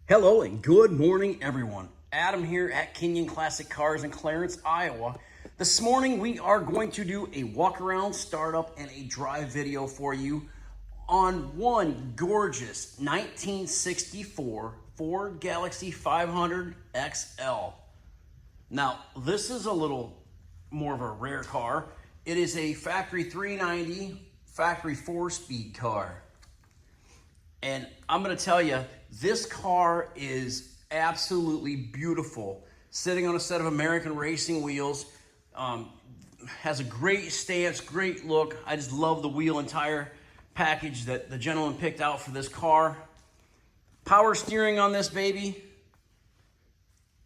Hello and good morning, everyone. Adam here at Kinion Classic Cars in Clarence, Iowa. This morning we are going to do a walk around, startup, and a drive video for you on one gorgeous 1964 Ford Galaxie 500 XL. Now, this is a little more of a rare car. It is a factory 390, factory 4-speed car. And I'm gonna tell you, this car is absolutely beautiful. Sitting on a set of American racing wheels, has a great stance, great look. I just love the wheel and tire package that the gentleman picked out for this car. Power steering on this baby.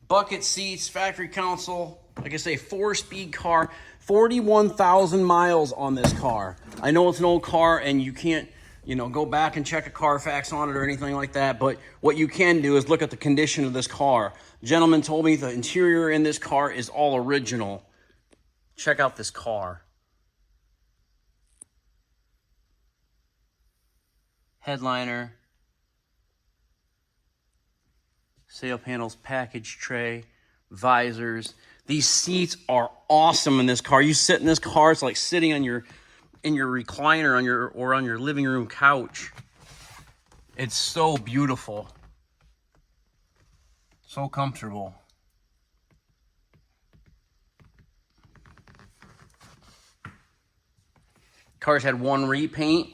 Bucket seats, factory console. Like I say, 4-speed car. 41,000 miles on this car. I know it's an old car and you can't go back and check a Carfax on it or anything like that, but what you can do is look at the condition of this car. The gentleman told me the interior in this car is all original. Check out this car. Headliner. Sail panels, package tray, visors. These seats are awesome in this car. You sit in this car, it's like sitting in your recliner on your living room couch. It's so beautiful. So comfortable. Car's had one repaint.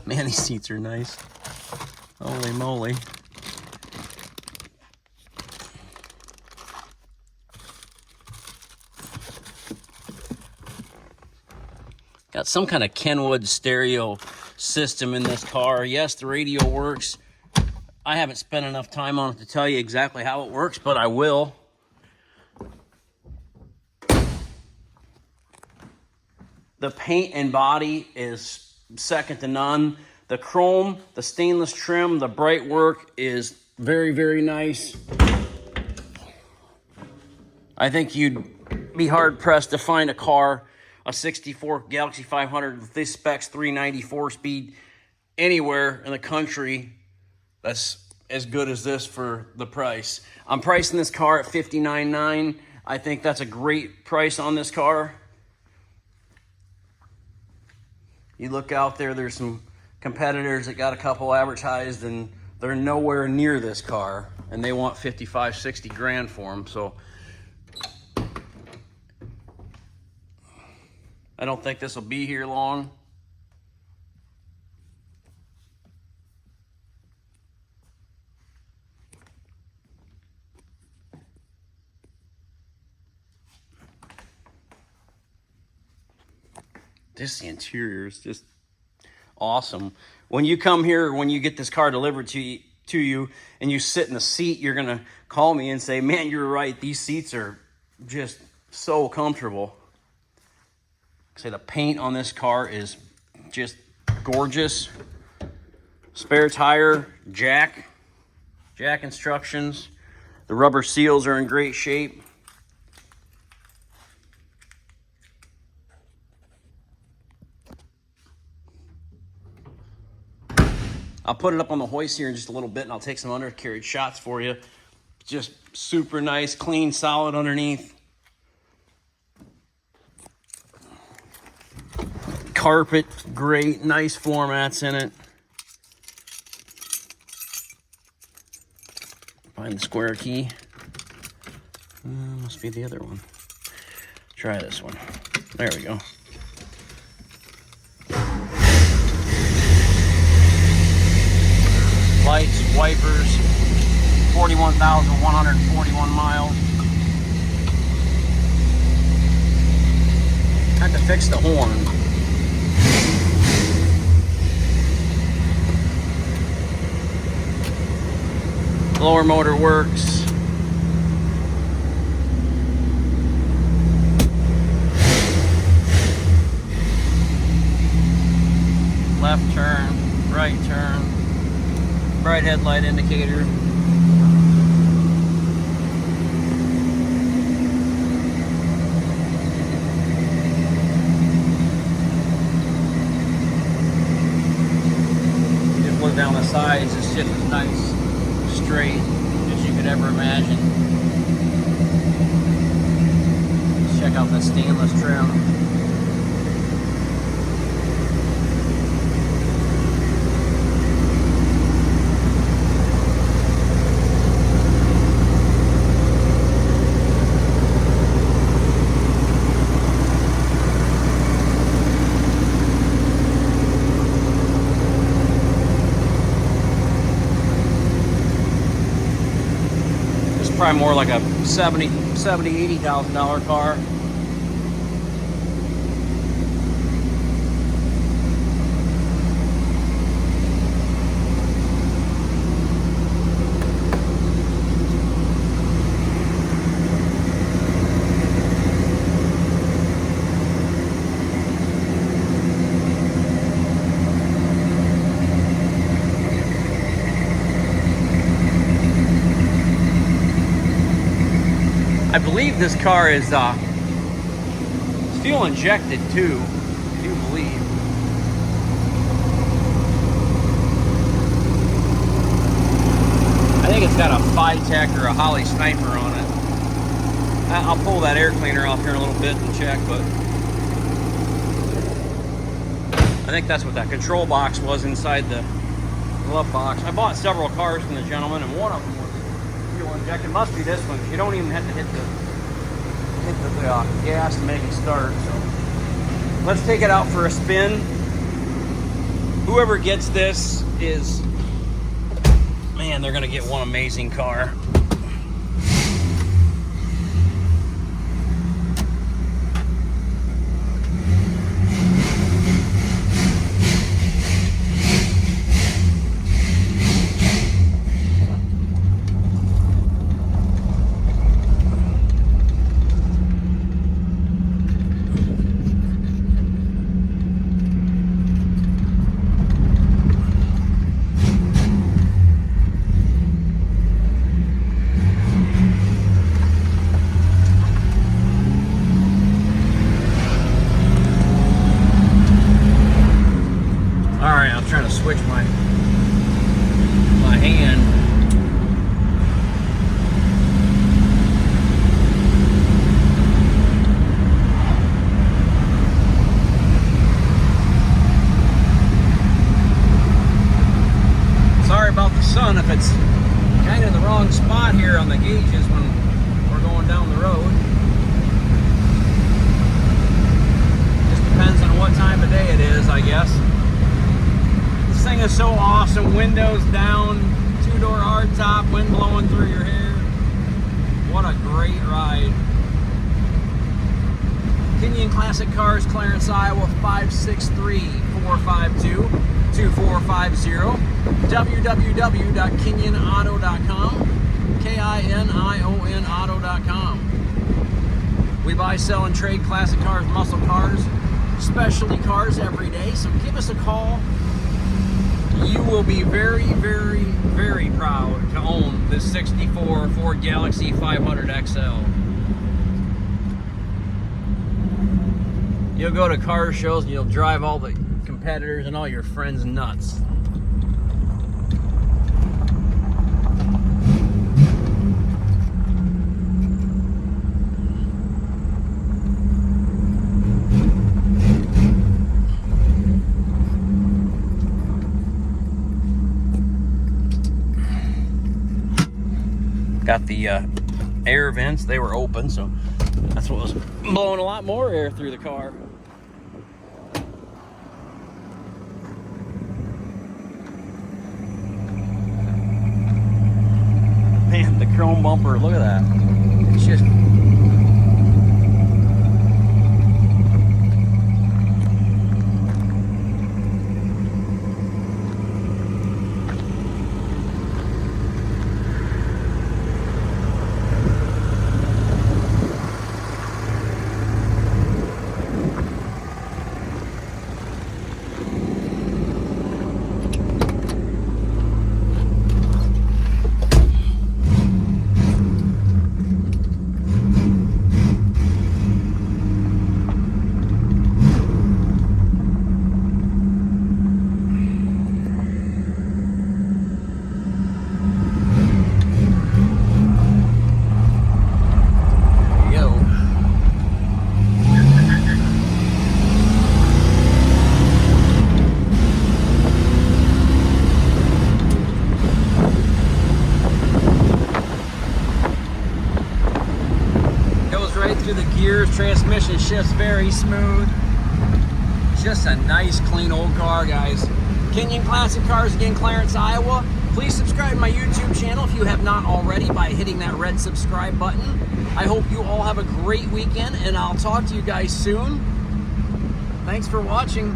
Man, these seats are nice. Holy moly. Got some kind of Kenwood stereo system in this car. Yes, the radio works. I haven't spent enough time on it to tell you exactly how it works, but I will. The paint and body is second to none. The chrome, the stainless trim, the bright work is very, very nice. I think you'd be hard pressed to find a car, a 64 Galaxie 500 with this specs, 394 speed, anywhere in the country that's as good as this for the price. I'm pricing this car at $59,900. I think that's a great price on this car. You look out there, there's some competitors that got a couple advertised and they're nowhere near this car and they want 55, 60 grand for them. So I don't think this will be here long. The interior is just awesome. When you come here, when you get this car delivered to you and you sit in the seat, you're gonna call me and say, man, you're right, these seats are just so comfortable. Say the paint on this car is just gorgeous. Spare tire, jack instructions. The rubber seals are in great shape. I'll put it up on the hoist here in just a little bit and I'll take some undercarriage shots for you. Just super nice, clean, solid underneath. Carpet, great, nice floor mats in it. Find the square key. Must be the other one. Try this one. There we go. Lights, wipers, 41,141 miles. Had to fix the horn. Blower motor works. Left turn, right turn. Bright headlight indicator. down the sides. It's just as nice, straight as you could ever imagine. Let's check out the stainless trim. Probably more like a $80,000 car. I believe this car is fuel injected too, I do believe. I think it's got a Phi-Tech or a Holly Sniper on it. I'll pull that air cleaner off here in a little bit and check, but I think that's what that control box was inside the glove box. I bought several cars from the gentleman, and one of them was fuel injected. Must be this one, because you don't even have to hit the gas to make it start. So let's take it out for a spin. Whoever gets this is, man, they're gonna get one amazing car. Switch my hand. Sorry about the sun if it's kind of in the wrong spot here on the gauges when we're going down the road. Just depends on what time of day it is, I guess. This thing is so awesome. Windows down, two-door hardtop, wind blowing through your hair. What a great ride. Kinion Classic Cars, Clarence, Iowa, 563-452-2450. www.kinionauto.com. KINION auto.com. We buy, sell, and trade classic cars, muscle cars, specialty cars every day. So give us a call. You will be very, very, very proud to own this 64 Ford Galaxie 500 XL. You'll go to car shows and you'll drive all the competitors and all your friends nuts. Got the air vents, they were open, so that's what was blowing a lot more air through the car. Man, the chrome bumper, look at that. It's just... through the gears. Transmission shifts very smooth. Just a nice, clean old car, guys. Kinion Classic Cars, again, Clarence, Iowa. Please subscribe to my YouTube channel if you have not already by hitting that red subscribe button. I hope you all have a great weekend, and I'll talk to you guys soon. Thanks for watching.